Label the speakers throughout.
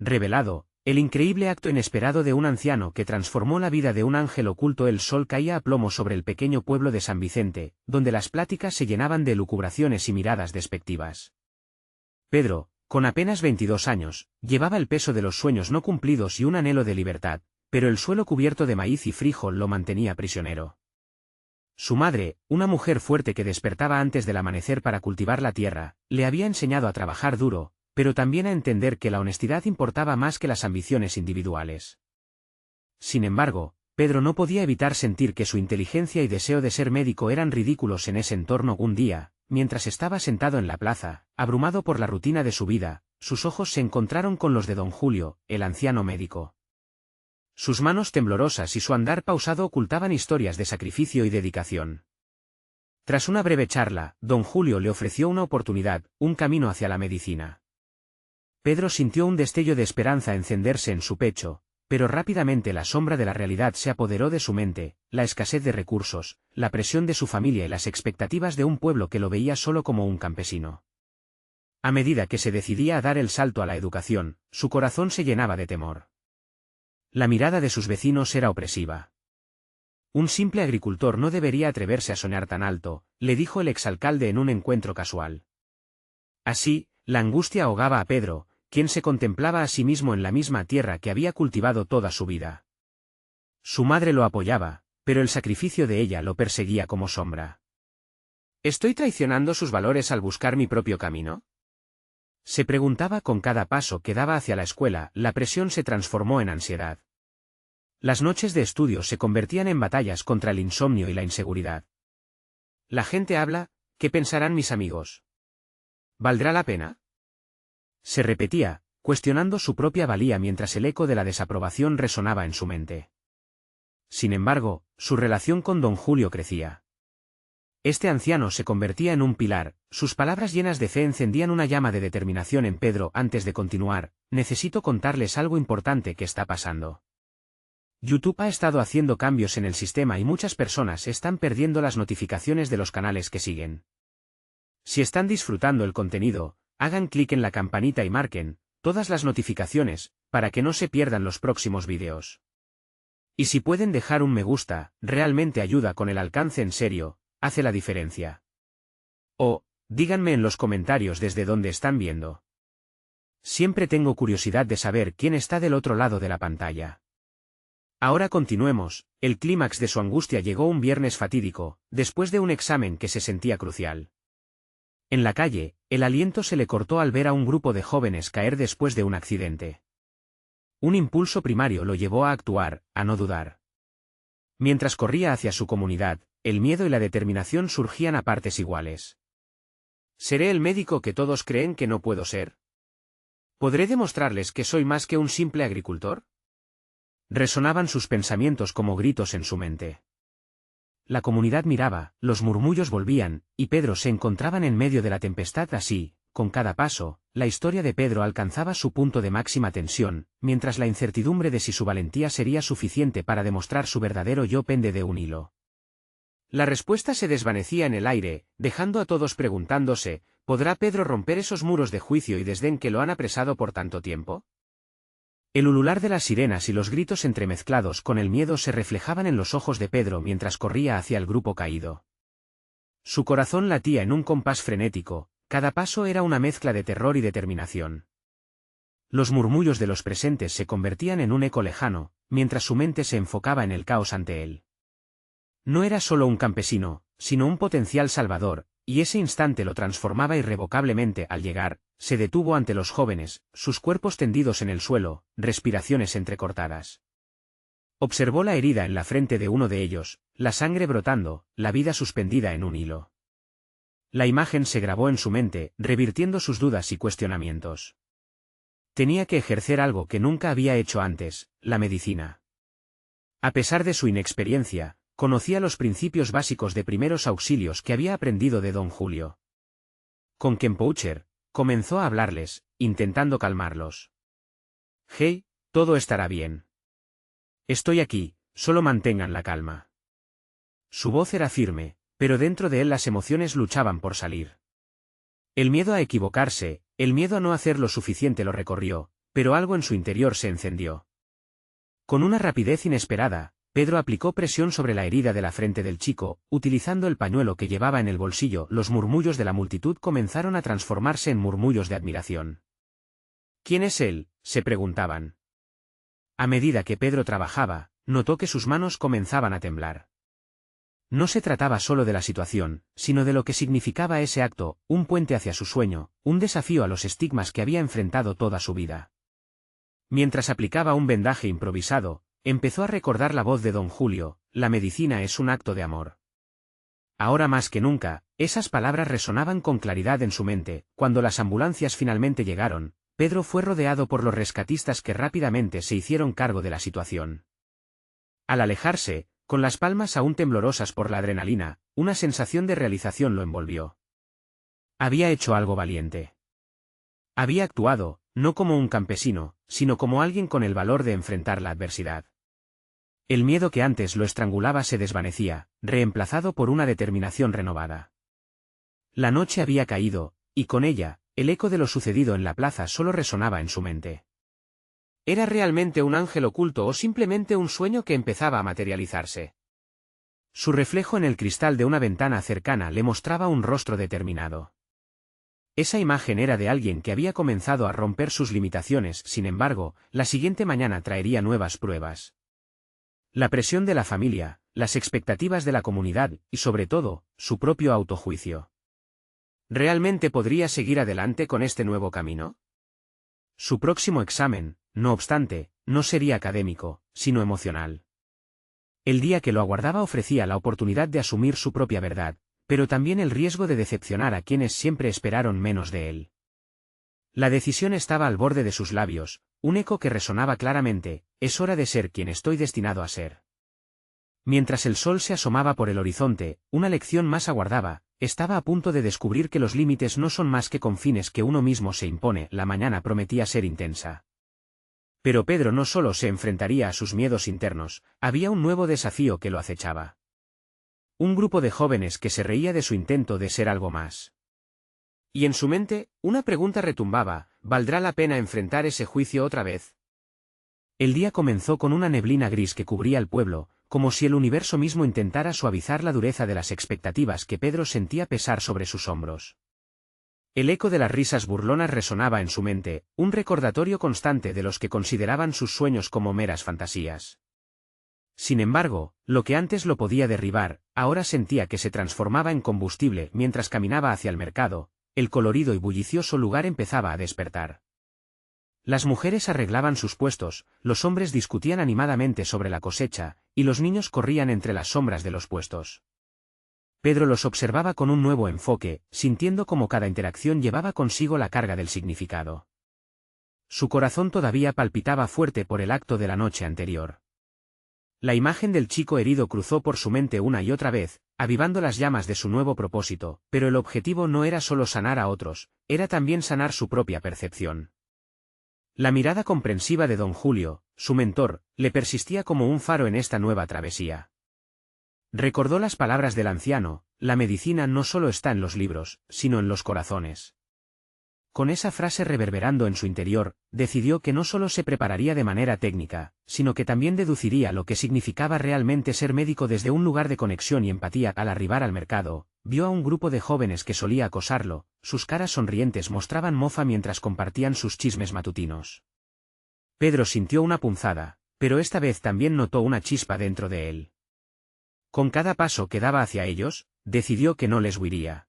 Speaker 1: revelado, el increíble acto inesperado de un anciano que transformó la vida de un ángel oculto. El sol caía a plomo sobre el pequeño pueblo de San Vicente, donde las pláticas se llenaban de elucubraciones y miradas despectivas. Pedro, con apenas 22 años, llevaba el peso de los sueños no cumplidos y un anhelo de libertad, pero el suelo cubierto de maíz y frijol lo mantenía prisionero. Su madre, una mujer fuerte que despertaba antes del amanecer para cultivar la tierra, le había enseñado a trabajar duro, pero también a entender que la honestidad importaba más que las ambiciones individuales. Sin embargo, Pedro no podía evitar sentir que su inteligencia y deseo de ser médico eran ridículos en ese entorno. Un día, mientras estaba sentado en la plaza, abrumado por la rutina de su vida, sus ojos se encontraron con los de don Julio, el anciano médico. Sus manos temblorosas y su andar pausado ocultaban historias de sacrificio y dedicación. Tras una breve charla, don Julio le ofreció una oportunidad, un camino hacia la medicina. Pedro sintió un destello de esperanza encenderse en su pecho, pero rápidamente la sombra de la realidad se apoderó de su mente, la escasez de recursos, la presión de su familia y las expectativas de un pueblo que lo veía solo como un campesino. A medida que se decidía a dar el salto a la educación, su corazón se llenaba de temor. La mirada de sus vecinos era opresiva. Un simple agricultor no debería atreverse a soñar tan alto, le dijo el exalcalde en un encuentro casual. Así, la angustia ahogaba a Pedro, quien se contemplaba a sí mismo en la misma tierra que había cultivado toda su vida. Su madre lo apoyaba, pero el sacrificio de ella lo perseguía como sombra. ¿Estoy traicionando sus valores al buscar mi propio camino?, se preguntaba con cada paso que daba hacia la escuela. La presión se transformó en ansiedad. Las noches de estudio se convertían en batallas contra el insomnio y la inseguridad. La gente habla, ¿qué pensarán mis amigos? ¿Valdrá la pena?, se repetía, cuestionando su propia valía mientras el eco de la desaprobación resonaba en su mente. Sin embargo, su relación con don Julio crecía. Este anciano se convertía en un pilar, sus palabras llenas de fe encendían una llama de determinación en Pedro. Antes de continuar, necesito contarles algo importante que está pasando. YouTube ha estado haciendo cambios en el sistema y muchas personas están perdiendo las notificaciones de los canales que siguen. Si están disfrutando el contenido, hagan clic en la campanita y marquen todas las notificaciones, para que no se pierdan los próximos vídeos. Y si pueden dejar un me gusta, realmente ayuda con el alcance. En serio, hace la diferencia. O, díganme en los comentarios desde dónde están viendo. Siempre tengo curiosidad de saber quién está del otro lado de la pantalla. Ahora continuemos. El clímax de su angustia llegó un viernes fatídico, después de un examen que se sentía crucial. En la calle, el aliento se le cortó al ver a un grupo de jóvenes caer después de un accidente. Un impulso primario lo llevó a actuar, a no dudar. Mientras corría hacia su comunidad, el miedo y la determinación surgían a partes iguales. ¿Seré el médico que todos creen que no puedo ser? ¿Podré demostrarles que soy más que un simple agricultor? Resonaban sus pensamientos como gritos en su mente. La comunidad miraba, los murmullos volvían, y Pedro se encontraba en medio de la tempestad. Así, con cada paso, la historia de Pedro alcanzaba su punto de máxima tensión, mientras la incertidumbre de si su valentía sería suficiente para demostrar su verdadero yo pende de un hilo. La respuesta se desvanecía en el aire, dejando a todos preguntándose, ¿podrá Pedro romper esos muros de juicio y desdén que lo han apresado por tanto tiempo? El ulular de las sirenas y los gritos entremezclados con el miedo se reflejaban en los ojos de Pedro mientras corría hacia el grupo caído. Su corazón latía en un compás frenético, cada paso era una mezcla de terror y determinación. Los murmullos de los presentes se convertían en un eco lejano, mientras su mente se enfocaba en el caos ante él. No era solo un campesino, sino un potencial salvador, y ese instante lo transformaba irrevocablemente. Al llegar, se detuvo ante los jóvenes, sus cuerpos tendidos en el suelo, respiraciones entrecortadas. Observó la herida en la frente de uno de ellos, la sangre brotando, la vida suspendida en un hilo. La imagen se grabó en su mente, revirtiendo sus dudas y cuestionamientos. Tenía que ejercer algo que nunca había hecho antes, la medicina. A pesar de su inexperiencia, conocía los principios básicos de primeros auxilios que había aprendido de don Julio. Con Kempoucher, comenzó a hablarles, intentando calmarlos. «Hey, todo estará bien. Estoy aquí, solo mantengan la calma». Su voz era firme, pero dentro de él las emociones luchaban por salir. El miedo a equivocarse, el miedo a no hacer lo suficiente lo recorrió, Pero algo en su interior se encendió. Con una rapidez inesperada, Pedro aplicó presión sobre la herida de la frente del chico, utilizando el pañuelo que llevaba en el bolsillo. Los murmullos de la multitud comenzaron a transformarse en murmullos de admiración. ¿Quién es él?, se preguntaban. A medida que Pedro trabajaba, notó que sus manos comenzaban a temblar. No se trataba solo de la situación, sino de lo que significaba ese acto, un puente hacia su sueño, un desafío a los estigmas que había enfrentado toda su vida. Mientras aplicaba un vendaje improvisado, empezó a recordar la voz de don Julio: la medicina es un acto de amor. Ahora más que nunca, esas palabras resonaban con claridad en su mente. Cuando las ambulancias finalmente llegaron, Pedro fue rodeado por los rescatistas que rápidamente se hicieron cargo de la situación. Al alejarse, con las palmas aún temblorosas por la adrenalina, una sensación de realización lo envolvió. Había hecho algo valiente. Había actuado, no como un campesino, sino como alguien con el valor de enfrentar la adversidad. El miedo que antes lo estrangulaba se desvanecía, reemplazado por una determinación renovada. La noche había caído, y con ella, el eco de lo sucedido en la plaza solo resonaba en su mente. ¿Era realmente un ángel oculto o simplemente un sueño que empezaba a materializarse? Su reflejo en el cristal de una ventana cercana le mostraba un rostro determinado. Esa imagen era de alguien que había comenzado a romper sus limitaciones. Sin embargo, la siguiente mañana traería nuevas pruebas. La presión de la familia, las expectativas de la comunidad, y sobre todo, su propio autojuicio. ¿Realmente podría seguir adelante con este nuevo camino? Su próximo examen, no obstante, no sería académico, sino emocional. El día que lo aguardaba ofrecía la oportunidad de asumir su propia verdad, pero también el riesgo de decepcionar a quienes siempre esperaron menos de él. La decisión estaba al borde de sus labios, un eco que resonaba claramente: es hora de ser quien estoy destinado a ser. Mientras el sol se asomaba por el horizonte, una lección más aguardaba. Estaba a punto de descubrir que los límites no son más que confines que uno mismo se impone. La mañana prometía ser intensa. Pero Pedro no solo se enfrentaría a sus miedos internos, había un nuevo desafío que lo acechaba. Un grupo de jóvenes que se reía de su intento de ser algo más. Y en su mente, una pregunta retumbaba: ¿valdrá la pena enfrentar ese juicio otra vez? El día comenzó con una neblina gris que cubría el pueblo, como si el universo mismo intentara suavizar la dureza de las expectativas que Pedro sentía pesar sobre sus hombros. El eco de las risas burlonas resonaba en su mente, un recordatorio constante de los que consideraban sus sueños como meras fantasías. Sin embargo, lo que antes lo podía derribar, ahora sentía que se transformaba en combustible. Mientras caminaba hacia el mercado, el colorido y bullicioso lugar empezaba a despertar. Las mujeres arreglaban sus puestos, los hombres discutían animadamente sobre la cosecha, y los niños corrían entre las sombras de los puestos. Pedro los observaba con un nuevo enfoque, sintiendo cómo cada interacción llevaba consigo la carga del significado. Su corazón todavía palpitaba fuerte por el acto de la noche anterior. La imagen del chico herido cruzó por su mente una y otra vez, avivando las llamas de su nuevo propósito, pero el objetivo no era solo sanar a otros, era también sanar su propia percepción. La mirada comprensiva de don Julio, su mentor, le persistía como un faro en esta nueva travesía. Recordó las palabras del anciano: la medicina no solo está en los libros, sino en los corazones. Con esa frase reverberando en su interior, decidió que no solo se prepararía de manera técnica, sino que también deduciría lo que significaba realmente ser médico desde un lugar de conexión y empatía. Al arribar al mercado, vio a un grupo de jóvenes que solía acosarlo, sus caras sonrientes mostraban mofa mientras compartían sus chismes matutinos. Pedro sintió una punzada, pero esta vez también notó una chispa dentro de él. Con cada paso que daba hacia ellos, decidió que no les huiría.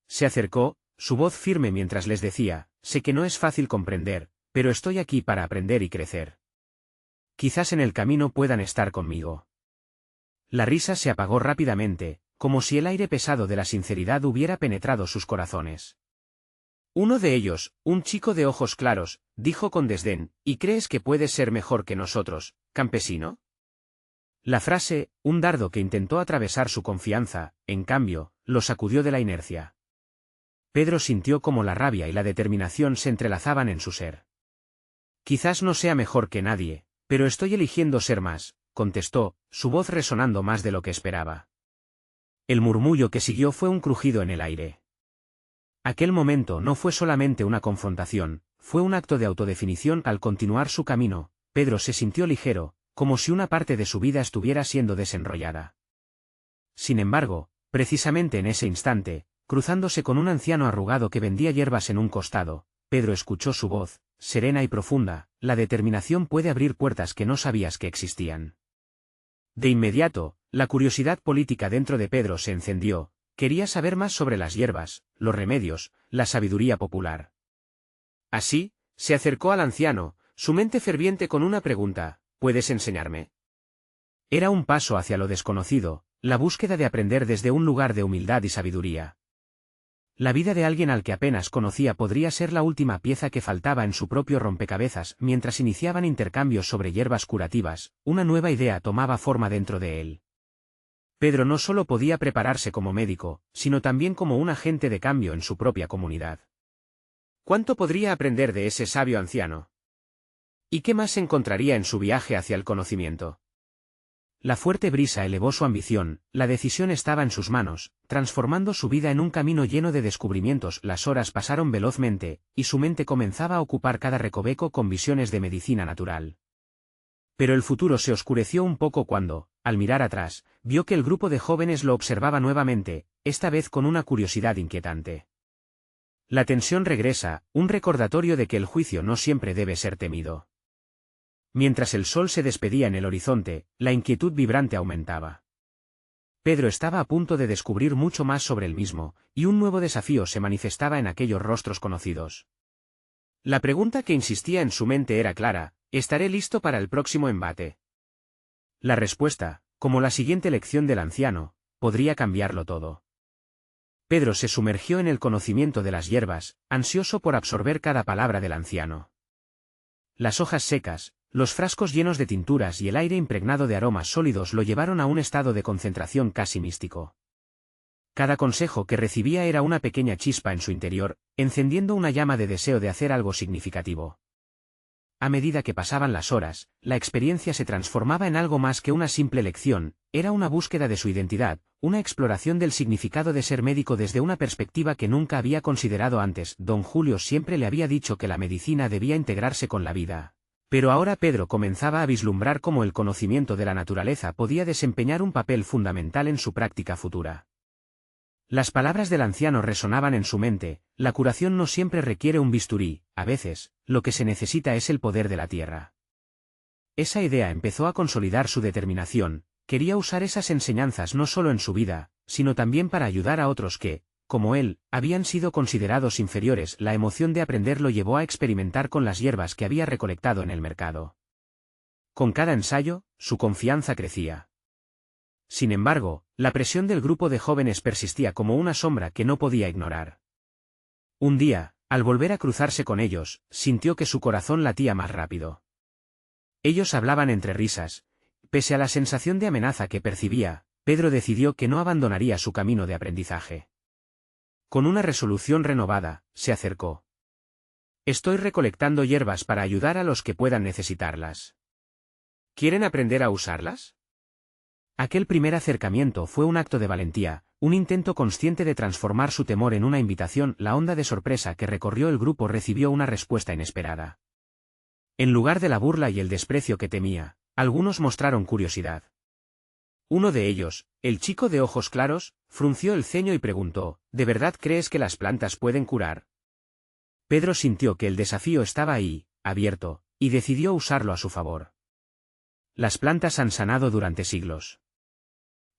Speaker 1: Se acercó, su voz firme mientras les decía: sé que no es fácil comprender, pero estoy aquí para aprender y crecer. Quizás en el camino puedan estar conmigo. La risa se apagó rápidamente, como si el aire pesado de la sinceridad hubiera penetrado sus corazones. Uno de ellos, un chico de ojos claros, dijo con desdén: ¿y crees que puedes ser mejor que nosotros, campesino? La frase, un dardo que intentó atravesar su confianza, en cambio, lo sacudió de la inercia. Pedro sintió como la rabia y la determinación se entrelazaban en su ser. Quizás no sea mejor que nadie, pero estoy eligiendo ser más, contestó, su voz resonando más de lo que esperaba. El murmullo que siguió fue un crujido en el aire. Aquel momento no fue solamente una confrontación, fue un acto de autodefinición. Al continuar su camino, Pedro se sintió ligero, como si una parte de su vida estuviera siendo desenrollada. Sin embargo, precisamente en ese instante, cruzándose con un anciano arrugado que vendía hierbas en un costado, Pedro escuchó su voz, serena y profunda: la determinación puede abrir puertas que no sabías que existían. De inmediato, la curiosidad política dentro de Pedro se encendió, quería saber más sobre las hierbas, los remedios, la sabiduría popular. Así, se acercó al anciano, su mente ferviente con una pregunta: ¿puedes enseñarme? Era un paso hacia lo desconocido, la búsqueda de aprender desde un lugar de humildad y sabiduría. La vida de alguien al que apenas conocía podría ser la última pieza que faltaba en su propio rompecabezas. Mientras iniciaban intercambios sobre hierbas curativas, una nueva idea tomaba forma dentro de él. Pedro no solo podía prepararse como médico, sino también como un agente de cambio en su propia comunidad. ¿Cuánto podría aprender de ese sabio anciano? ¿Y qué más encontraría en su viaje hacia el conocimiento? La fuerte brisa elevó su ambición, la decisión estaba en sus manos, transformando su vida en un camino lleno de descubrimientos. Las horas pasaron velozmente, y su mente comenzaba a ocupar cada recoveco con visiones de medicina natural. Pero el futuro se oscureció un poco cuando, al mirar atrás, vio que el grupo de jóvenes lo observaba nuevamente, esta vez con una curiosidad inquietante. La tensión regresa, un recordatorio de que el juicio no siempre debe ser temido. Mientras el sol se despedía en el horizonte, la inquietud vibrante aumentaba. Pedro estaba a punto de descubrir mucho más sobre él mismo, y un nuevo desafío se manifestaba en aquellos rostros conocidos. La pregunta que insistía en su mente era clara: ¿estaré listo para el próximo embate? La respuesta, como la siguiente lección del anciano, podría cambiarlo todo. Pedro se sumergió en el conocimiento de las hierbas, ansioso por absorber cada palabra del anciano. Las hojas secas, los frascos llenos de tinturas y el aire impregnado de aromas sólidos lo llevaron a un estado de concentración casi místico. Cada consejo que recibía era una pequeña chispa en su interior, encendiendo una llama de deseo de hacer algo significativo. A medida que pasaban las horas, la experiencia se transformaba en algo más que una simple lección, era una búsqueda de su identidad, una exploración del significado de ser médico desde una perspectiva que nunca había considerado antes. Don Julio siempre le había dicho que la medicina debía integrarse con la vida. Pero ahora Pedro comenzaba a vislumbrar cómo el conocimiento de la naturaleza podía desempeñar un papel fundamental en su práctica futura. Las palabras del anciano resonaban en su mente: la curación no siempre requiere un bisturí, a veces, lo que se necesita es el poder de la tierra. Esa idea empezó a consolidar su determinación, quería usar esas enseñanzas no solo en su vida, sino también para ayudar a otros que, como él, habían sido considerados inferiores. La emoción de aprender lo llevó a experimentar con las hierbas que había recolectado en el mercado. Con cada ensayo, su confianza crecía. Sin embargo, la presión del grupo de jóvenes persistía como una sombra que no podía ignorar. Un día, al volver a cruzarse con ellos, sintió que su corazón latía más rápido. Ellos hablaban entre risas. Pese a la sensación de amenaza que percibía, Pedro decidió que no abandonaría su camino de aprendizaje. Con una resolución renovada, se acercó. Estoy recolectando hierbas para ayudar a los que puedan necesitarlas. ¿Quieren aprender a usarlas? Aquel primer acercamiento fue un acto de valentía, un intento consciente de transformar su temor en una invitación. La onda de sorpresa que recorrió el grupo recibió una respuesta inesperada. En lugar de la burla y el desprecio que temía, algunos mostraron curiosidad. Uno de ellos, el chico de ojos claros, frunció el ceño y preguntó: ¿de verdad crees que las plantas pueden curar? Pedro sintió que el desafío estaba ahí, abierto, y decidió usarlo a su favor. Las plantas han sanado durante siglos.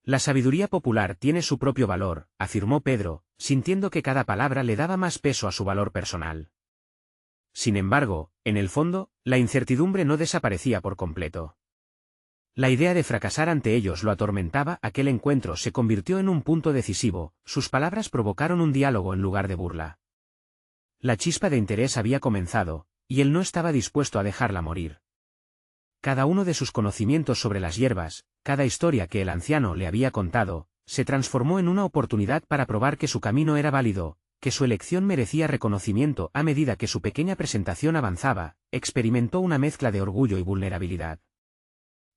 Speaker 1: La sabiduría popular tiene su propio valor, afirmó Pedro, sintiendo que cada palabra le daba más peso a su valor personal. Sin embargo, en el fondo, la incertidumbre no desaparecía por completo. La idea de fracasar ante ellos lo atormentaba. Aquel encuentro se convirtió en un punto decisivo, sus palabras provocaron un diálogo en lugar de burla. La chispa de interés había comenzado, y él no estaba dispuesto a dejarla morir. Cada uno de sus conocimientos sobre las hierbas, cada historia que el anciano le había contado, se transformó en una oportunidad para probar que su camino era válido, que su elección merecía reconocimiento. A medida que su pequeña presentación avanzaba, experimentó una mezcla de orgullo y vulnerabilidad.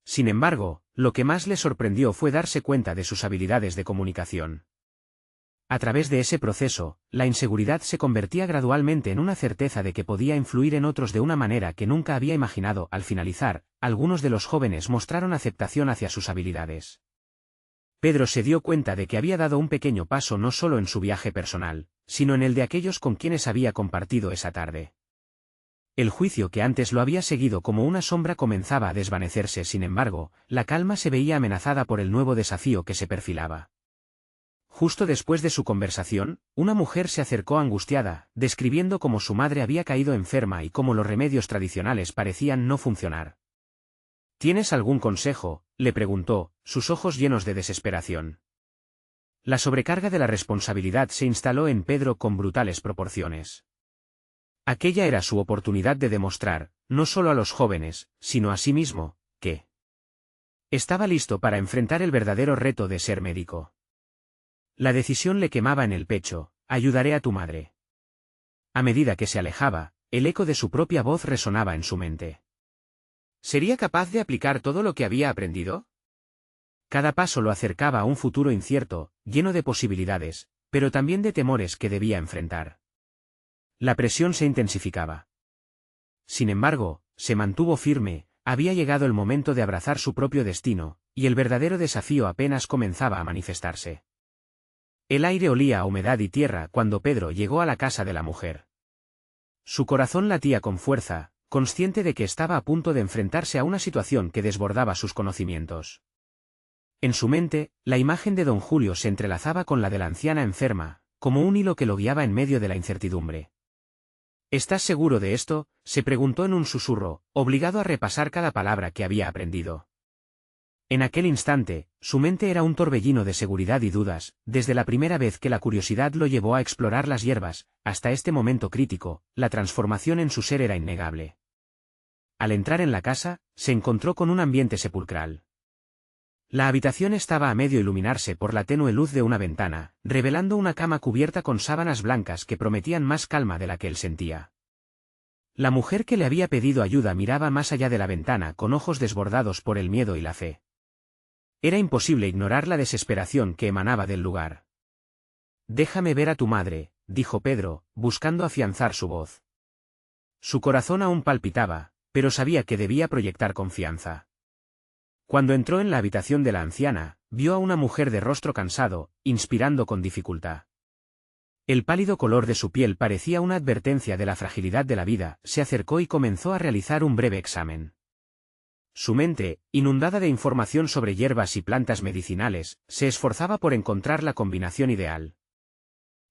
Speaker 1: Sin embargo, lo que más le sorprendió fue darse cuenta de sus habilidades de comunicación. A través de ese proceso, la inseguridad se convertía gradualmente en una certeza de que podía influir en otros de una manera que nunca había imaginado. Al finalizar, algunos de los jóvenes mostraron aceptación hacia sus habilidades. Pedro se dio cuenta de que había dado un pequeño paso no solo en su viaje personal, sino en el de aquellos con quienes había compartido esa tarde. El juicio que antes lo había seguido como una sombra comenzaba a desvanecerse. Sin embargo, la calma se veía amenazada por el nuevo desafío que se perfilaba. Justo después de su conversación, una mujer se acercó angustiada, describiendo cómo su madre había caído enferma y cómo los remedios tradicionales parecían no funcionar. ¿Tienes algún consejo?, le preguntó, sus ojos llenos de desesperación. La sobrecarga de la responsabilidad se instaló en Pedro con brutales proporciones. Aquella era su oportunidad de demostrar, no solo a los jóvenes, sino a sí mismo, que estaba listo para enfrentar el verdadero reto de ser médico. La decisión le quemaba en el pecho: ayudaré a tu madre. A medida que se alejaba, el eco de su propia voz resonaba en su mente. ¿Sería capaz de aplicar todo lo que había aprendido? Cada paso lo acercaba a un futuro incierto, lleno de posibilidades, pero también de temores que debía enfrentar. La presión se intensificaba. Sin embargo, se mantuvo firme. Había llegado el momento de abrazar su propio destino, y el verdadero desafío apenas comenzaba a manifestarse. El aire olía a humedad y tierra cuando Pedro llegó a la casa de la mujer. Su corazón latía con fuerza, consciente de que estaba a punto de enfrentarse a una situación que desbordaba sus conocimientos. En su mente, la imagen de don Julio se entrelazaba con la de la anciana enferma, como un hilo que lo guiaba en medio de la incertidumbre. ¿Estás seguro de esto?, se preguntó en un susurro, obligado a repasar cada palabra que había aprendido. En aquel instante, su mente era un torbellino de seguridad y dudas. Desde la primera vez que la curiosidad lo llevó a explorar las hierbas, hasta este momento crítico, la transformación en su ser era innegable. Al entrar en la casa, se encontró con un ambiente sepulcral. La habitación estaba a medio iluminarse por la tenue luz de una ventana, revelando una cama cubierta con sábanas blancas que prometían más calma de la que él sentía. La mujer que le había pedido ayuda miraba más allá de la ventana con ojos desbordados por el miedo y la fe. Era imposible ignorar la desesperación que emanaba del lugar. «Déjame ver a tu madre», dijo Pedro, buscando afianzar su voz. Su corazón aún palpitaba, pero sabía que debía proyectar confianza. Cuando entró en la habitación de la anciana, vio a una mujer de rostro cansado, inspirando con dificultad. El pálido color de su piel parecía una advertencia de la fragilidad de la vida. Se acercó y comenzó a realizar un breve examen. Su mente, inundada de información sobre hierbas y plantas medicinales, se esforzaba por encontrar la combinación ideal.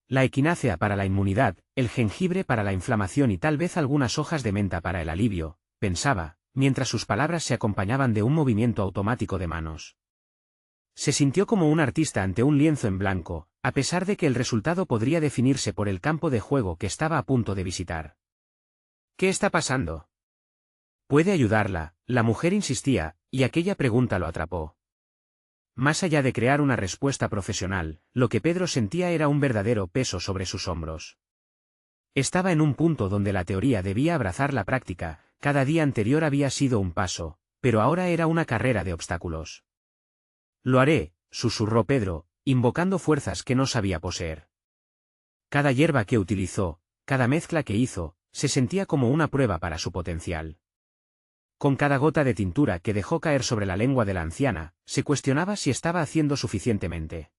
Speaker 1: La equinácea para la inmunidad, el jengibre para la inflamación y tal vez algunas hojas de menta para el alivio, pensaba, mientras sus palabras se acompañaban de un movimiento automático de manos. Se sintió como un artista ante un lienzo en blanco, a pesar de que el resultado podría definirse por el campo de juego que estaba a punto de visitar. ¿Qué está pasando? ¿Puede ayudarla?, la mujer insistía, y aquella pregunta lo atrapó. Más allá de crear una respuesta profesional, lo que Pedro sentía era un verdadero peso sobre sus hombros. Estaba en un punto donde la teoría debía abrazar la práctica. Cada día anterior había sido un paso, pero ahora era una carrera de obstáculos. «Lo haré», susurró Pedro, invocando fuerzas que no sabía poseer. Cada hierba que utilizó, cada mezcla que hizo, se sentía como una prueba para su potencial. Con cada gota de tintura que dejó caer sobre la lengua de la anciana, se cuestionaba si estaba haciendo suficientemente.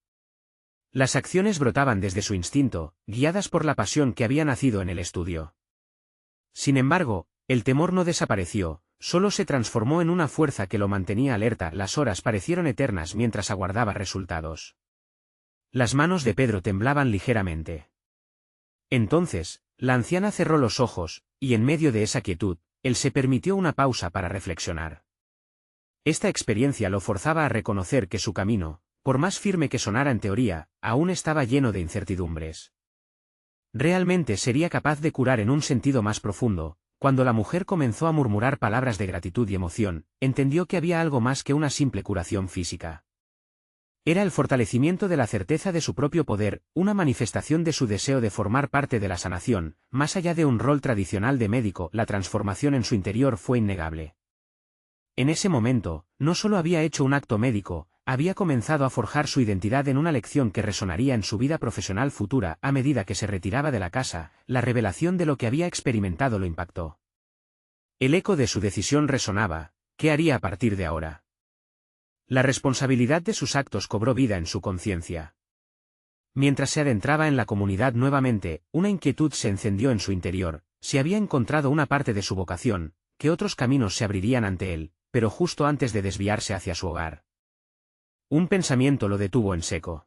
Speaker 1: Las acciones brotaban desde su instinto, guiadas por la pasión que había nacido en el estudio. Sin embargo, el temor no desapareció, solo se transformó en una fuerza que lo mantenía alerta. Las horas parecieron eternas mientras aguardaba resultados. Las manos de Pedro temblaban ligeramente. Entonces, la anciana cerró los ojos, y en medio de esa quietud, él se permitió una pausa para reflexionar. Esta experiencia lo forzaba a reconocer que su camino, por más firme que sonara en teoría, aún estaba lleno de incertidumbres. ¿Realmente sería capaz de curar en un sentido más profundo? Cuando la mujer comenzó a murmurar palabras de gratitud y emoción, entendió que había algo más que una simple curación física. Era el fortalecimiento de la certeza de su propio poder, una manifestación de su deseo de formar parte de la sanación. Más allá de un rol tradicional de médico, la transformación en su interior fue innegable. En ese momento, no solo había hecho un acto médico, había comenzado a forjar su identidad en una lección que resonaría en su vida profesional futura. A medida que se retiraba de la casa, la revelación de lo que había experimentado lo impactó. El eco de su decisión resonaba. ¿Qué haría a partir de ahora? La responsabilidad de sus actos cobró vida en su conciencia. Mientras se adentraba en la comunidad nuevamente, una inquietud se encendió en su interior. Si había encontrado una parte de su vocación, que otros caminos se abrirían ante él, pero justo antes de desviarse hacia su hogar. Un pensamiento lo detuvo en seco.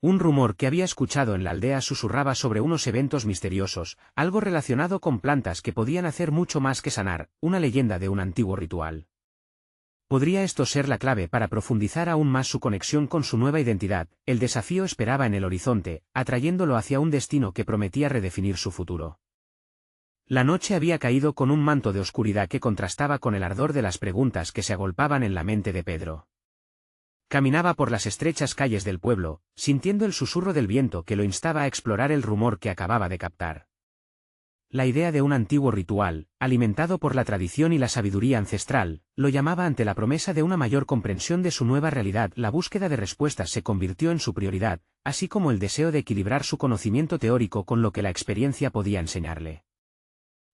Speaker 1: Un rumor que había escuchado en la aldea susurraba sobre unos eventos misteriosos, algo relacionado con plantas que podían hacer mucho más que sanar, una leyenda de un antiguo ritual. ¿Podría esto ser la clave para profundizar aún más su conexión con su nueva identidad? El desafío esperaba en el horizonte, atrayéndolo hacia un destino que prometía redefinir su futuro. La noche había caído con un manto de oscuridad que contrastaba con el ardor de las preguntas que se agolpaban en la mente de Pedro. Caminaba por las estrechas calles del pueblo, sintiendo el susurro del viento que lo instaba a explorar el rumor que acababa de captar. La idea de un antiguo ritual, alimentado por la tradición y la sabiduría ancestral, lo llamaba ante la promesa de una mayor comprensión de su nueva realidad. La búsqueda de respuestas se convirtió en su prioridad, así como el deseo de equilibrar su conocimiento teórico con lo que la experiencia podía enseñarle.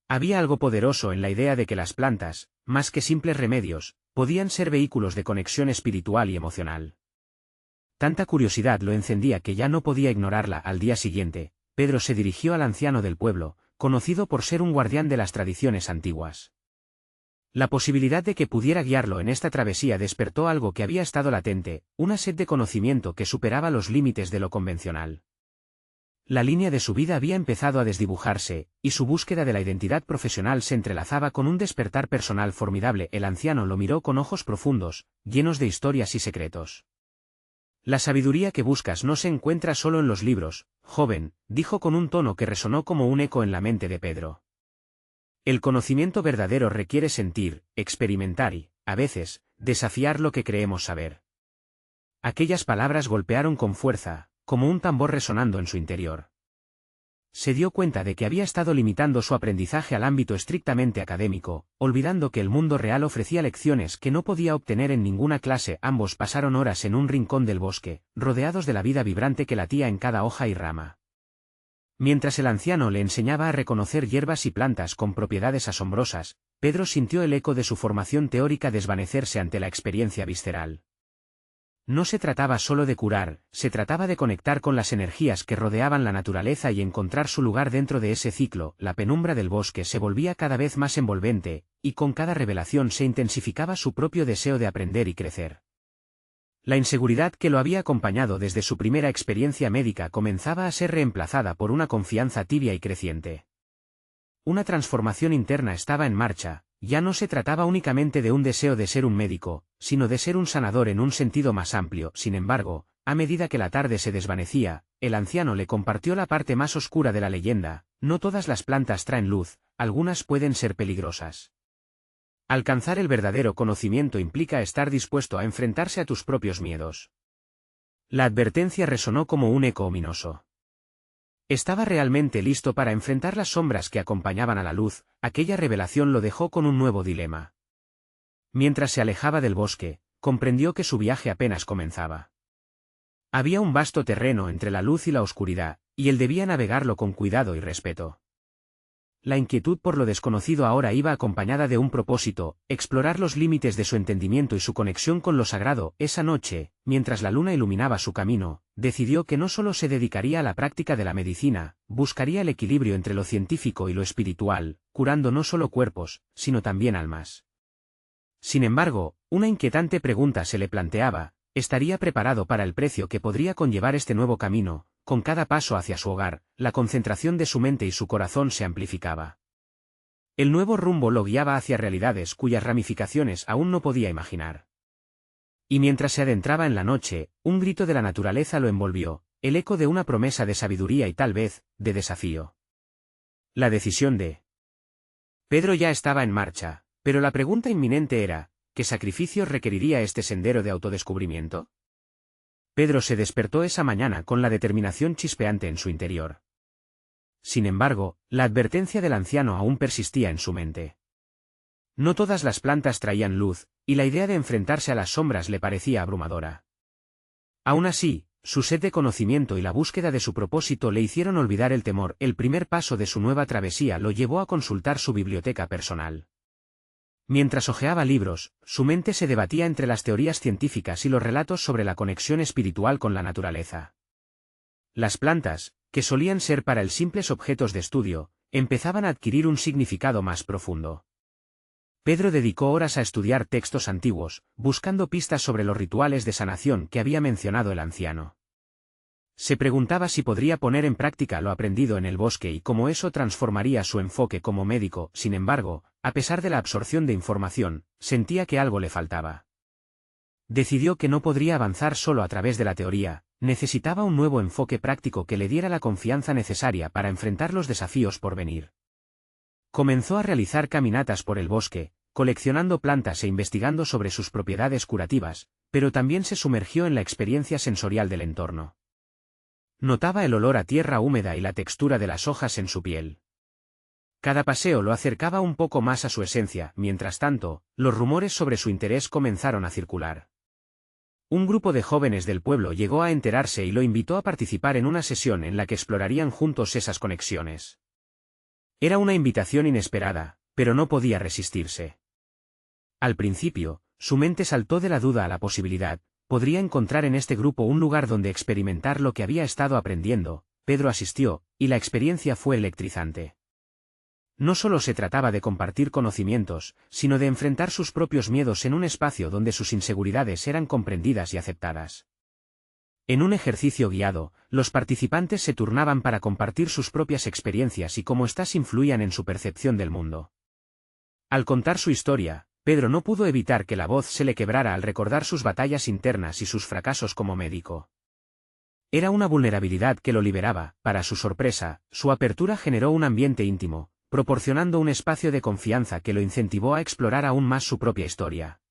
Speaker 1: Había algo poderoso en la idea de que las plantas, más que simples remedios, podían ser vehículos de conexión espiritual y emocional. Tanta curiosidad lo encendía que ya no podía ignorarla. Al día siguiente, Pedro se dirigió al anciano del pueblo, conocido por ser un guardián de las tradiciones antiguas. La posibilidad de que pudiera guiarlo en esta travesía despertó algo que había estado latente, una sed de conocimiento que superaba los límites de lo convencional. La línea de su vida había empezado a desdibujarse, y su búsqueda de la identidad profesional se entrelazaba con un despertar personal formidable. El anciano lo miró con ojos profundos, llenos de historias y secretos. La sabiduría que buscas no se encuentra solo en los libros, joven, dijo con un tono que resonó como un eco en la mente de Pedro. El conocimiento verdadero requiere sentir, experimentar y, a veces, desafiar lo que creemos saber. Aquellas palabras golpearon con fuerza, como un tambor resonando en su interior. Se dio cuenta de que había estado limitando su aprendizaje al ámbito estrictamente académico, olvidando que el mundo real ofrecía lecciones que no podía obtener en ninguna clase. Ambos pasaron horas en un rincón del bosque, rodeados de la vida vibrante que latía en cada hoja y rama. Mientras el anciano le enseñaba a reconocer hierbas y plantas con propiedades asombrosas, Pedro sintió el eco de su formación teórica desvanecerse ante la experiencia visceral. No se trataba solo de curar, se trataba de conectar con las energías que rodeaban la naturaleza y encontrar su lugar dentro de ese ciclo. La penumbra del bosque se volvía cada vez más envolvente, y con cada revelación se intensificaba su propio deseo de aprender y crecer. La inseguridad que lo había acompañado desde su primera experiencia médica comenzaba a ser reemplazada por una confianza tibia y creciente. Una transformación interna estaba en marcha. Ya no se trataba únicamente de un deseo de ser un médico, sino de ser un sanador en un sentido más amplio. Sin embargo, a medida que la tarde se desvanecía, el anciano le compartió la parte más oscura de la leyenda. No todas las plantas traen luz, algunas pueden ser peligrosas. Alcanzar el verdadero conocimiento implica estar dispuesto a enfrentarse a tus propios miedos. La advertencia resonó como un eco ominoso. ¿Estaba realmente listo para enfrentar las sombras que acompañaban a la luz? Aquella revelación lo dejó con un nuevo dilema. Mientras se alejaba del bosque, comprendió que su viaje apenas comenzaba. Había un vasto terreno entre la luz y la oscuridad, y él debía navegarlo con cuidado y respeto. La inquietud por lo desconocido ahora iba acompañada de un propósito: explorar los límites de su entendimiento y su conexión con lo sagrado. Esa noche, mientras la luna iluminaba su camino, decidió que no solo se dedicaría a la práctica de la medicina, buscaría el equilibrio entre lo científico y lo espiritual, curando no solo cuerpos, sino también almas. Sin embargo, una inquietante pregunta se le planteaba: ¿estaría preparado para el precio que podría conllevar este nuevo camino? Con cada paso hacia su hogar, la concentración de su mente y su corazón se amplificaba. El nuevo rumbo lo guiaba hacia realidades cuyas ramificaciones aún no podía imaginar. Y mientras se adentraba en la noche, un grito de la naturaleza lo envolvió, el eco de una promesa de sabiduría y tal vez, de desafío. La decisión de Pedro ya estaba en marcha, pero la pregunta inminente era: ¿qué sacrificios requeriría este sendero de autodescubrimiento? Pedro se despertó esa mañana con la determinación chispeante en su interior. Sin embargo, la advertencia del anciano aún persistía en su mente. No todas las plantas traían luz, y la idea de enfrentarse a las sombras le parecía abrumadora. Aún así, su sed de conocimiento y la búsqueda de su propósito le hicieron olvidar el temor. El primer paso de su nueva travesía lo llevó a consultar su biblioteca personal. Mientras hojeaba libros, su mente se debatía entre las teorías científicas y los relatos sobre la conexión espiritual con la naturaleza. Las plantas, que solían ser para él simples objetos de estudio, empezaban a adquirir un significado más profundo. Pedro dedicó horas a estudiar textos antiguos, buscando pistas sobre los rituales de sanación que había mencionado el anciano. Se preguntaba si podría poner en práctica lo aprendido en el bosque y cómo eso transformaría su enfoque como médico. Sin embargo, a pesar de la absorción de información, sentía que algo le faltaba. Decidió que no podría avanzar solo a través de la teoría, necesitaba un nuevo enfoque práctico que le diera la confianza necesaria para enfrentar los desafíos por venir. Comenzó a realizar caminatas por el bosque, coleccionando plantas e investigando sobre sus propiedades curativas, pero también se sumergió en la experiencia sensorial del entorno. Notaba el olor a tierra húmeda y la textura de las hojas en su piel. Cada paseo lo acercaba un poco más a su esencia. Mientras tanto, los rumores sobre su interés comenzaron a circular. Un grupo de jóvenes del pueblo llegó a enterarse y lo invitó a participar en una sesión en la que explorarían juntos esas conexiones. Era una invitación inesperada, pero no podía resistirse. Al principio, su mente saltó de la duda a la posibilidad. Podría encontrar en este grupo un lugar donde experimentar lo que había estado aprendiendo. Pedro asistió, y la experiencia fue electrizante. No solo se trataba de compartir conocimientos, sino de enfrentar sus propios miedos en un espacio donde sus inseguridades eran comprendidas y aceptadas. En un ejercicio guiado, los participantes se turnaban para compartir sus propias experiencias y cómo éstas influían en su percepción del mundo. Al contar su historia, Pedro no pudo evitar que la voz se le quebrara al recordar sus batallas internas y sus fracasos como médico. Era una vulnerabilidad que lo liberaba. Para su sorpresa, su apertura generó un ambiente íntimo, proporcionando un espacio de confianza que lo incentivó a explorar aún más su propia historia.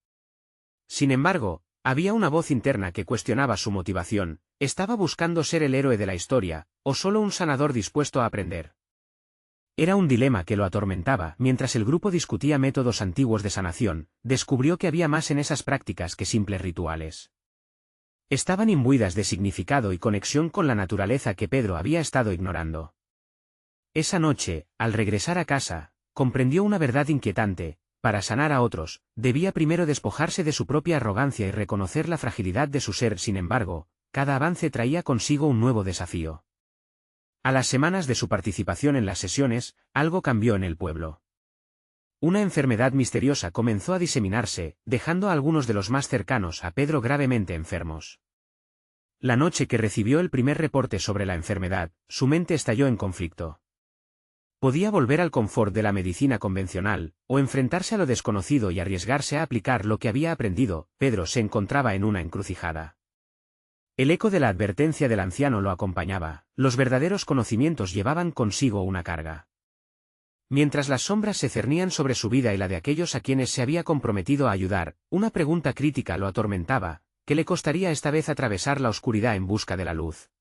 Speaker 1: Sin embargo, había una voz interna que cuestionaba su motivación. ¿Estaba buscando ser el héroe de la historia, o solo un sanador dispuesto a aprender? Era un dilema que lo atormentaba. Mientras el grupo discutía métodos antiguos de sanación, descubrió que había más en esas prácticas que simples rituales. Estaban imbuidas de significado y conexión con la naturaleza que Pedro había estado ignorando. Esa noche, al regresar a casa, comprendió una verdad inquietante. Para sanar a otros, debía primero despojarse de su propia arrogancia y reconocer la fragilidad de su ser. Sin embargo, cada avance traía consigo un nuevo desafío. A las semanas de su participación en las sesiones, algo cambió en el pueblo. Una enfermedad misteriosa comenzó a diseminarse, dejando a algunos de los más cercanos a Pedro gravemente enfermos. La noche que recibió el primer reporte sobre la enfermedad, su mente estalló en conflicto. Podía volver al confort de la medicina convencional, o enfrentarse a lo desconocido y arriesgarse a aplicar lo que había aprendido. Pedro se encontraba en una encrucijada. El eco de la advertencia del anciano lo acompañaba. Los verdaderos conocimientos llevaban consigo una carga. Mientras las sombras se cernían sobre su vida y la de aquellos a quienes se había comprometido a ayudar, una pregunta crítica lo atormentaba: ¿qué le costaría esta vez atravesar la oscuridad en busca de la luz?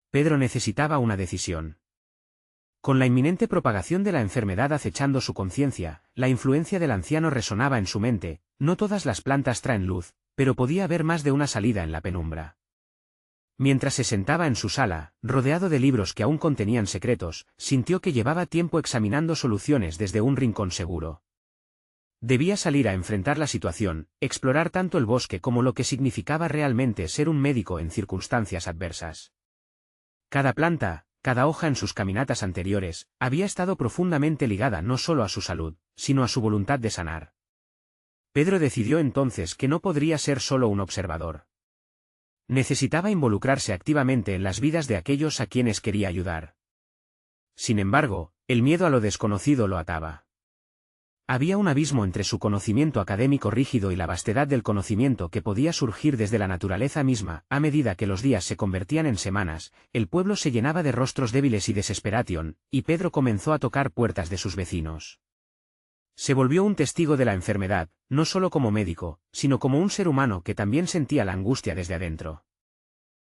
Speaker 1: Pedro necesitaba una decisión. Con la inminente propagación de la enfermedad acechando su conciencia, la influencia del anciano resonaba en su mente. No todas las plantas traen luz, pero podía haber más de una salida en la penumbra. Mientras se sentaba en su sala, rodeado de libros que aún contenían secretos, sintió que llevaba tiempo examinando soluciones desde un rincón seguro. Debía salir a enfrentar la situación, explorar tanto el bosque como lo que significaba realmente ser un médico en circunstancias adversas. Cada planta, cada hoja en sus caminatas anteriores, había estado profundamente ligada no solo a su salud, sino a su voluntad de sanar. Pedro decidió entonces que no podría ser solo un observador. Necesitaba involucrarse activamente en las vidas de aquellos a quienes quería ayudar. Sin embargo, el miedo a lo desconocido lo ataba. Había un abismo entre su conocimiento académico rígido y la vastedad del conocimiento que podía surgir desde la naturaleza misma. A medida que los días se convertían en semanas, el pueblo se llenaba de rostros débiles y desesperación, y Pedro comenzó a tocar puertas de sus vecinos. Se volvió un testigo de la enfermedad, no solo como médico, sino como un ser humano que también sentía la angustia desde adentro.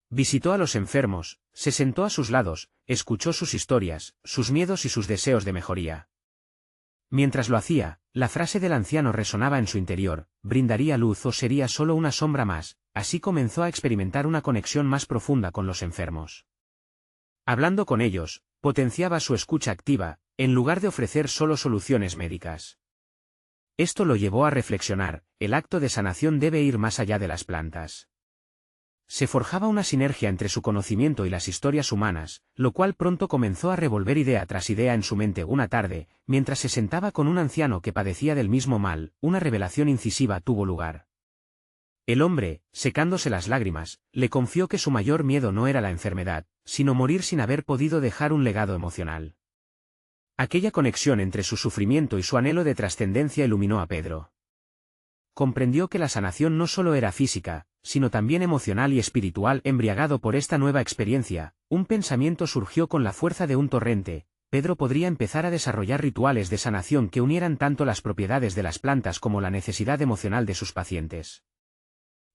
Speaker 1: Visitó a los enfermos, se sentó a sus lados, escuchó sus historias, sus miedos y sus deseos de mejoría. Mientras lo hacía, la frase del anciano resonaba en su interior: ¿brindaría luz o sería solo una sombra más? Así comenzó a experimentar una conexión más profunda con los enfermos. Hablando con ellos, potenciaba su escucha activa, en lugar de ofrecer solo soluciones médicas. Esto lo llevó a reflexionar: el acto de sanación debe ir más allá de las plantas. Se forjaba una sinergia entre su conocimiento y las historias humanas, lo cual pronto comenzó a revolver idea tras idea en su mente. Una tarde, mientras se sentaba con un anciano que padecía del mismo mal, una revelación incisiva tuvo lugar. El hombre, secándose las lágrimas, le confió que su mayor miedo no era la enfermedad, sino morir sin haber podido dejar un legado emocional. Aquella conexión entre su sufrimiento y su anhelo de trascendencia iluminó a Pedro. Comprendió que la sanación no solo era física, sino también emocional y espiritual. Embriagado por esta nueva experiencia, un pensamiento surgió con la fuerza de un torrente: Pedro podría empezar a desarrollar rituales de sanación que unieran tanto las propiedades de las plantas como la necesidad emocional de sus pacientes.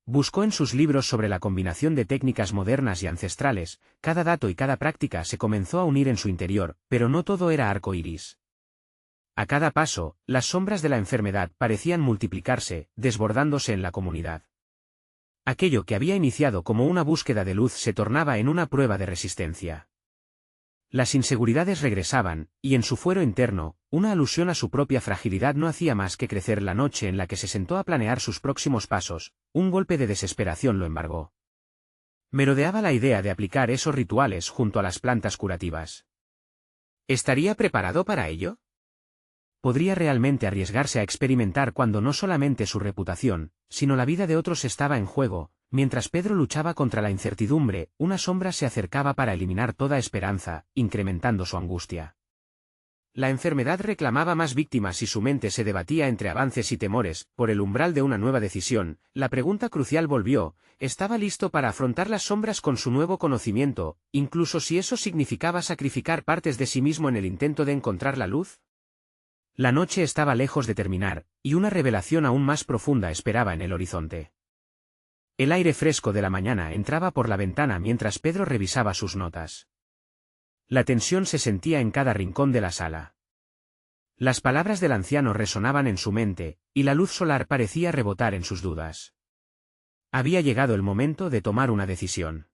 Speaker 1: Buscó en sus libros sobre la combinación de técnicas modernas y ancestrales, cada dato y cada práctica se comenzó a unir en su interior, pero no todo era arco iris. A cada paso, las sombras de la enfermedad parecían multiplicarse, desbordándose en la comunidad. Aquello que había iniciado como una búsqueda de luz se tornaba en una prueba de resistencia. Las inseguridades regresaban, y en su fuero interno, una alusión a su propia fragilidad no hacía más que crecer. La noche en la que se sentó a planear sus próximos pasos, un golpe de desesperación lo embargó. Merodeaba la idea de aplicar esos rituales junto a las plantas curativas. ¿Estaría preparado para ello? ¿Podría realmente arriesgarse a experimentar cuando no solamente su reputación, sino la vida de otros estaba en juego? Mientras Pedro luchaba contra la incertidumbre, una sombra se acercaba para eliminar toda esperanza, incrementando su angustia. La enfermedad reclamaba más víctimas y su mente se debatía entre avances y temores. Por el umbral de una nueva decisión, la pregunta crucial volvió: ¿estaba listo para afrontar las sombras con su nuevo conocimiento, incluso si eso significaba sacrificar partes de sí mismo en el intento de encontrar la luz? La noche estaba lejos de terminar, y una revelación aún más profunda esperaba en el horizonte. El aire fresco de la mañana entraba por la ventana mientras Pedro revisaba sus notas. La tensión se sentía en cada rincón de la sala. Las palabras del anciano resonaban en su mente, y la luz solar parecía rebotar en sus dudas. Había llegado el momento de tomar una decisión.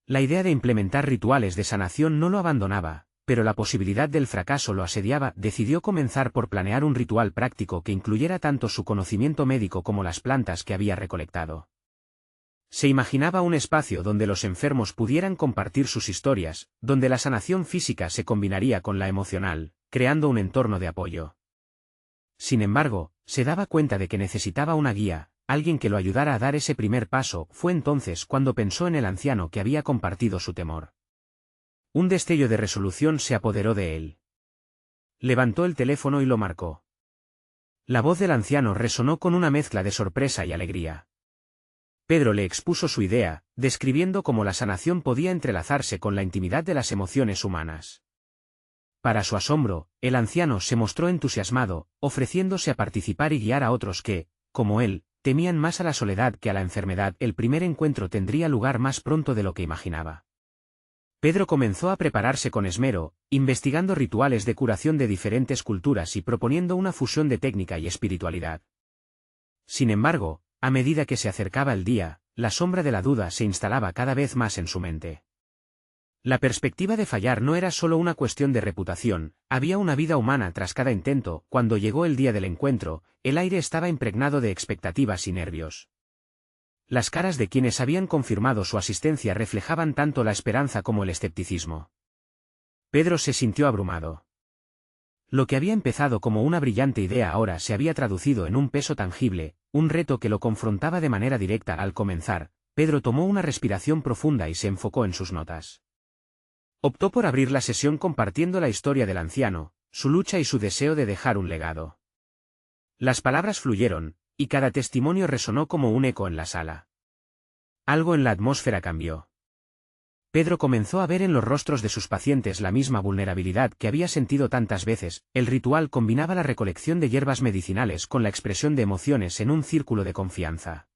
Speaker 1: La idea de implementar rituales de sanación no lo abandonaba, pero la posibilidad del fracaso lo asediaba. Decidió comenzar por planear un ritual práctico que incluyera tanto su conocimiento médico como las plantas que había recolectado. Se imaginaba un espacio donde los enfermos pudieran compartir sus historias, donde la sanación física se combinaría con la emocional, creando un entorno de apoyo. Sin embargo, se daba cuenta de que necesitaba una guía, alguien que lo ayudara a dar ese primer paso. Fue entonces cuando pensó en el anciano que había compartido su temor. Un destello de resolución se apoderó de él. Levantó el teléfono y lo marcó. La voz del anciano resonó con una mezcla de sorpresa y alegría. Pedro le expuso su idea, describiendo cómo la sanación podía entrelazarse con la intimidad de las emociones humanas. Para su asombro, el anciano se mostró entusiasmado, ofreciéndose a participar y guiar a otros que, como él, temían más a la soledad que a la enfermedad. El primer encuentro tendría lugar más pronto de lo que imaginaba. Pedro comenzó a prepararse con esmero, investigando rituales de curación de diferentes culturas y proponiendo una fusión de técnica y espiritualidad. Sin embargo, a medida que se acercaba el día, la sombra de la duda se instalaba cada vez más en su mente. La perspectiva de fallar no era solo una cuestión de reputación, había una vida humana tras cada intento. Cuando llegó el día del encuentro, el aire estaba impregnado de expectativas y nervios. Las caras de quienes habían confirmado su asistencia reflejaban tanto la esperanza como el escepticismo. Pedro se sintió abrumado. Lo que había empezado como una brillante idea ahora se había traducido en un peso tangible, un reto que lo confrontaba de manera directa. Al comenzar, Pedro tomó una respiración profunda y se enfocó en sus notas. Optó por abrir la sesión compartiendo la historia del anciano, su lucha y su deseo de dejar un legado. Las palabras fluyeron, y cada testimonio resonó como un eco en la sala. Algo en la atmósfera cambió. Pedro comenzó a ver en los rostros de sus pacientes la misma vulnerabilidad que había sentido tantas veces. El ritual combinaba la recolección de hierbas medicinales con la expresión de emociones en un círculo de confianza.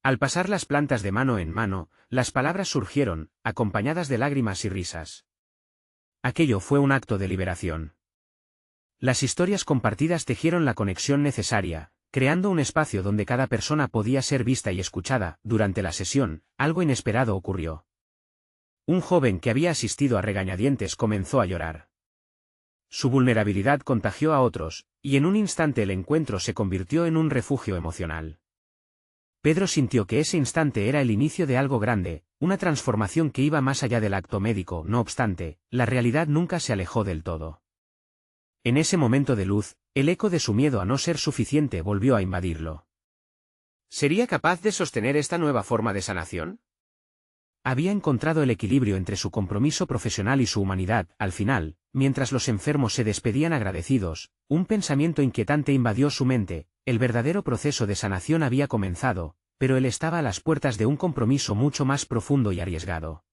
Speaker 1: Al pasar las plantas de mano en mano, las palabras surgieron, acompañadas de lágrimas y risas. Aquello fue un acto de liberación. Las historias compartidas tejieron la conexión necesaria, creando un espacio donde cada persona podía ser vista y escuchada. Durante la sesión, algo inesperado ocurrió. Un joven que había asistido a regañadientes comenzó a llorar. Su vulnerabilidad contagió a otros, y en un instante el encuentro se convirtió en un refugio emocional. Pedro sintió que ese instante era el inicio de algo grande, una transformación que iba más allá del acto médico. No obstante, la realidad nunca se alejó del todo. En ese momento de luz, el eco de su miedo a no ser suficiente volvió a invadirlo. ¿Sería capaz de sostener esta nueva forma de sanación? Había encontrado el equilibrio entre su compromiso profesional y su humanidad. Al final, mientras los enfermos se despedían agradecidos, un pensamiento inquietante invadió su mente. El verdadero proceso de sanación había comenzado, pero él estaba a las puertas de un compromiso mucho más profundo y arriesgado.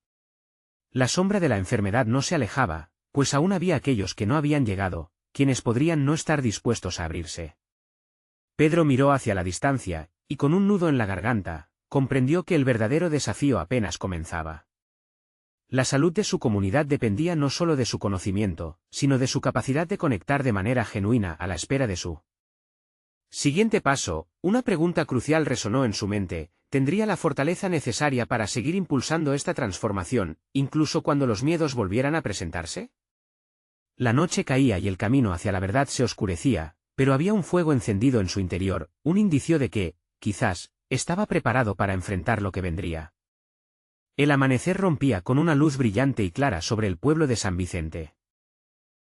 Speaker 1: La sombra de la enfermedad no se alejaba, pues aún había aquellos que no habían llegado, quienes podrían no estar dispuestos a abrirse. Pedro miró hacia la distancia, y con un nudo en la garganta, comprendió que el verdadero desafío apenas comenzaba. La salud de su comunidad dependía no solo de su conocimiento, sino de su capacidad de conectar de manera genuina a la espera de su siguiente paso. Una pregunta crucial resonó en su mente: ¿tendría la fortaleza necesaria para seguir impulsando esta transformación, incluso cuando los miedos volvieran a presentarse? La noche caía y el camino hacia la verdad se oscurecía, pero había un fuego encendido en su interior, un indicio de que, quizás, estaba preparado para enfrentar lo que vendría. El amanecer rompía con una luz brillante y clara sobre el pueblo de San Vicente.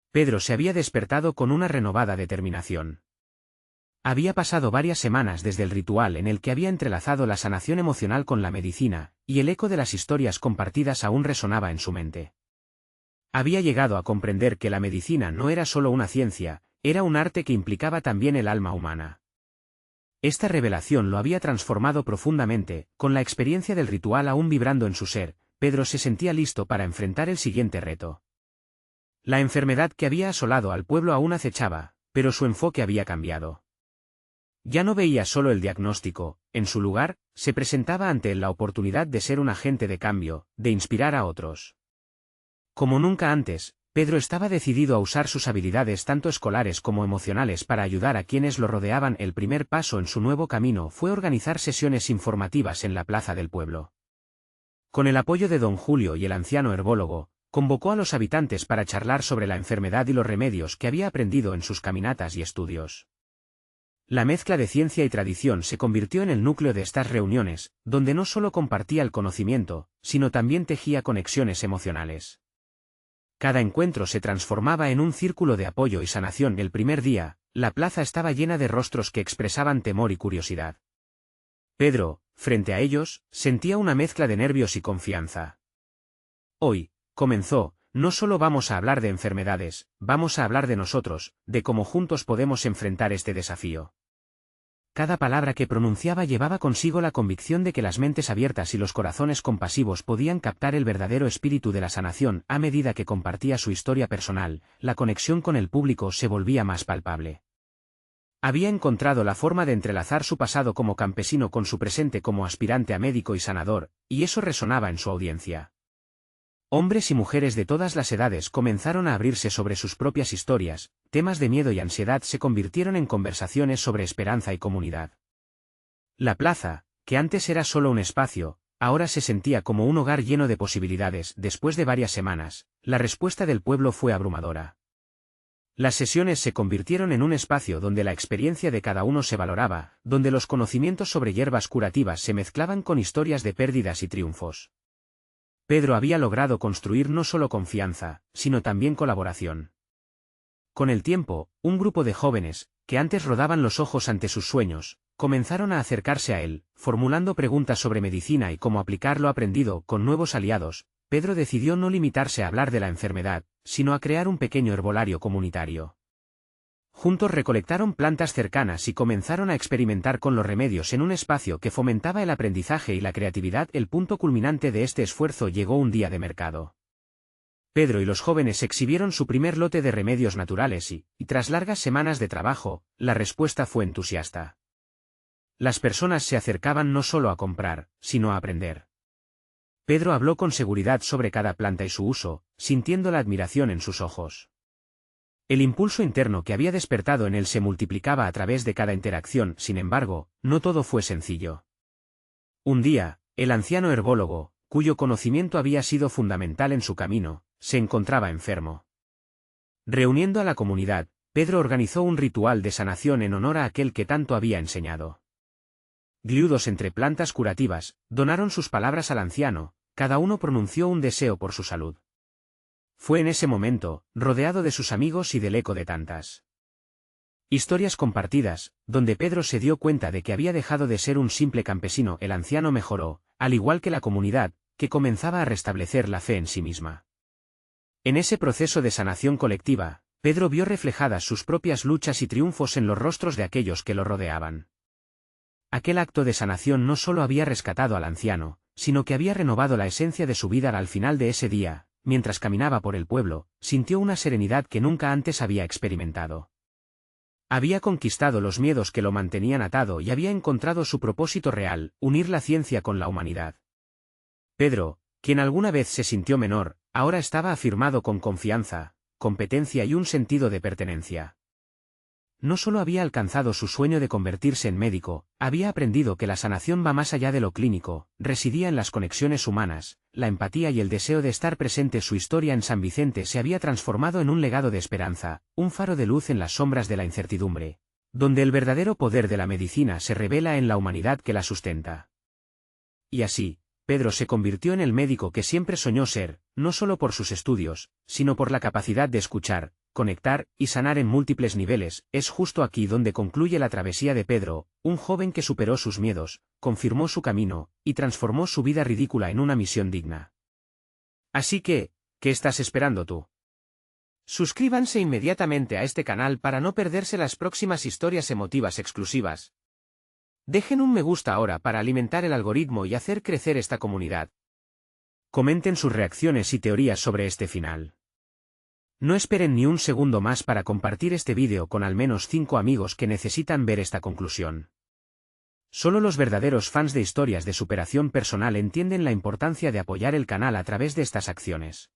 Speaker 1: Pedro se había despertado con una renovada determinación. Había pasado varias semanas desde el ritual en el que había entrelazado la sanación emocional con la medicina, y el eco de las historias compartidas aún resonaba en su mente. Había llegado a comprender que la medicina no era solo una ciencia, era un arte que implicaba también el alma humana. Esta revelación lo había transformado profundamente. Con la experiencia del ritual aún vibrando en su ser, Pedro se sentía listo para enfrentar el siguiente reto. La enfermedad que había asolado al pueblo aún acechaba, pero su enfoque había cambiado. Ya no veía solo el diagnóstico. En su lugar, se presentaba ante él la oportunidad de ser un agente de cambio, de inspirar a otros. Como nunca antes, Pedro estaba decidido a usar sus habilidades tanto escolares como emocionales para ayudar a quienes lo rodeaban. El primer paso en su nuevo camino fue organizar sesiones informativas en la plaza del pueblo. Con el apoyo de don Julio y el anciano herbólogo, convocó a los habitantes para charlar sobre la enfermedad y los remedios que había aprendido en sus caminatas y estudios. La mezcla de ciencia y tradición se convirtió en el núcleo de estas reuniones, donde no solo compartía el conocimiento, sino también tejía conexiones emocionales. Cada encuentro se transformaba en un círculo de apoyo y sanación. El primer día, la plaza estaba llena de rostros que expresaban temor y curiosidad. Pedro, frente a ellos, sentía una mezcla de nervios y confianza. Hoy, comenzó, no solo vamos a hablar de enfermedades, vamos a hablar de nosotros, de cómo juntos podemos enfrentar este desafío. Cada palabra que pronunciaba llevaba consigo la convicción de que las mentes abiertas y los corazones compasivos podían captar el verdadero espíritu de la sanación. A medida que compartía su historia personal, la conexión con el público se volvía más palpable. Había encontrado la forma de entrelazar su pasado como campesino con su presente como aspirante a médico y sanador, y eso resonaba en su audiencia. Hombres y mujeres de todas las edades comenzaron a abrirse sobre sus propias historias. Temas de miedo y ansiedad se convirtieron en conversaciones sobre esperanza y comunidad. La plaza, que antes era solo un espacio, ahora se sentía como un hogar lleno de posibilidades. Después de varias semanas, la respuesta del pueblo fue abrumadora. Las sesiones se convirtieron en un espacio donde la experiencia de cada uno se valoraba, donde los conocimientos sobre hierbas curativas se mezclaban con historias de pérdidas y triunfos. Pedro había logrado construir no solo confianza, sino también colaboración. Con el tiempo, un grupo de jóvenes, que antes rodaban los ojos ante sus sueños, comenzaron a acercarse a él, formulando preguntas sobre medicina y cómo aplicar lo aprendido. Con nuevos aliados, Pedro decidió no limitarse a hablar de la enfermedad, sino a crear un pequeño herbolario comunitario. Juntos recolectaron plantas cercanas y comenzaron a experimentar con los remedios en un espacio que fomentaba el aprendizaje y la creatividad. El punto culminante de este esfuerzo llegó un día de mercado. Pedro y los jóvenes exhibieron su primer lote de remedios naturales y, tras largas semanas de trabajo, la respuesta fue entusiasta. Las personas se acercaban no solo a comprar, sino a aprender. Pedro habló con seguridad sobre cada planta y su uso, sintiendo la admiración en sus ojos. El impulso interno que había despertado en él se multiplicaba a través de cada interacción, sin embargo, no todo fue sencillo. Un día, el anciano herbólogo, cuyo conocimiento había sido fundamental en su camino, se encontraba enfermo. Reuniendo a la comunidad, Pedro organizó un ritual de sanación en honor a aquel que tanto había enseñado. Gliudos entre plantas curativas, donaron sus palabras al anciano, cada uno pronunció un deseo por su salud. Fue en ese momento, rodeado de sus amigos y del eco de tantas historias compartidas, donde Pedro se dio cuenta de que había dejado de ser un simple campesino. El anciano mejoró, al igual que la comunidad, que comenzaba a restablecer la fe en sí misma. En ese proceso de sanación colectiva, Pedro vio reflejadas sus propias luchas y triunfos en los rostros de aquellos que lo rodeaban. Aquel acto de sanación no solo había rescatado al anciano, sino que había renovado la esencia de su vida. Al final de ese día, mientras caminaba por el pueblo, sintió una serenidad que nunca antes había experimentado. Había conquistado los miedos que lo mantenían atado y había encontrado su propósito real, unir la ciencia con la humanidad. Pedro, quien alguna vez se sintió menor, ahora estaba afirmado con confianza, competencia y un sentido de pertenencia. No solo había alcanzado su sueño de convertirse en médico, había aprendido que la sanación va más allá de lo clínico, residía en las conexiones humanas, la empatía y el deseo de estar presente. Su historia en San Vicente se había transformado en un legado de esperanza, un faro de luz en las sombras de la incertidumbre, donde el verdadero poder de la medicina se revela en la humanidad que la sustenta. Y así, Pedro se convirtió en el médico que siempre soñó ser, no solo por sus estudios, sino por la capacidad de escuchar, conectar y sanar en múltiples niveles. Es justo aquí donde concluye la travesía de Pedro, un joven que superó sus miedos, confirmó su camino, y transformó su vida ridícula en una misión digna. Así que, ¿qué estás esperando tú? Suscríbanse inmediatamente a este canal para no perderse las próximas historias emotivas exclusivas. Dejen un me gusta ahora para alimentar el algoritmo y hacer crecer esta comunidad. Comenten sus reacciones y teorías sobre este final. No esperen ni un segundo más para compartir este vídeo con al menos 5 amigos que necesitan ver esta conclusión. Solo los verdaderos fans de historias de superación personal entienden la importancia de apoyar el canal a través de estas acciones.